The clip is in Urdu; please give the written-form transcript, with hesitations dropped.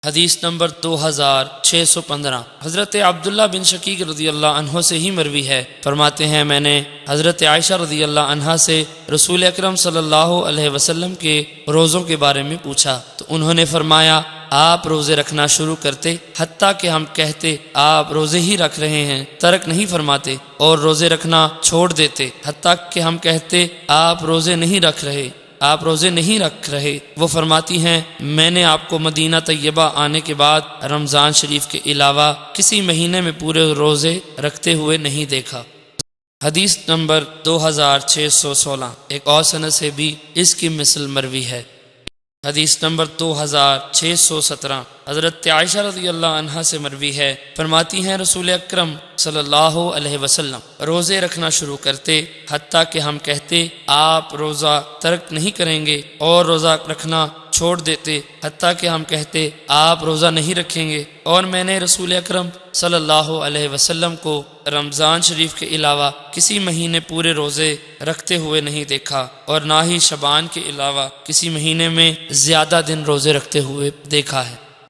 حدیث نمبر 2615 حضرت عبداللہ بن شقیق رضی اللہ عنہ سے ہی مروی ہے، فرماتے ہیں میں نے حضرت عائشہ رضی اللہ عنہا سے رسول اکرم صلی اللہ علیہ وسلم کے روزوں کے بارے میں پوچھا تو انہوں نے فرمایا آپ روزے رکھنا شروع کرتے حتیٰ کہ ہم کہتے آپ روزے ہی رکھ رہے ہیں، ترک نہیں فرماتے، اور روزے رکھنا چھوڑ دیتے حتیٰ کہ ہم کہتے آپ روزے نہیں رکھ رہے۔ وہ فرماتی ہیں میں نے آپ کو مدینہ طیبہ آنے کے بعد رمضان شریف کے علاوہ کسی مہینے میں پورے روزے رکھتے ہوئے نہیں دیکھا۔ حدیث نمبر 2616 ایک اور سند سے بھی اس کی مثل مروی ہے۔ حدیث نمبر 2617 حضرت عائشہ رضی اللہ عنہا سے مروی ہے، فرماتی ہیں رسول اکرم صلی اللہ علیہ وسلم روزے رکھنا شروع کرتے حتیٰ کہ ہم کہتے آپ روزہ ترک نہیں کریں گے، اور روزہ رکھنا چھوڑ دیتے حتیٰ کہ ہم کہتے آپ روزہ نہیں رکھیں گے، اور میں نے رسول اکرم صلی اللہ علیہ وسلم کو رمضان شریف کے علاوہ کسی مہینے پورے روزے رکھتے ہوئے نہیں دیکھا، اور نہ ہی شبان کے علاوہ کسی مہینے میں زیادہ دن روزے رکھتے ہوئے دیکھا ہے۔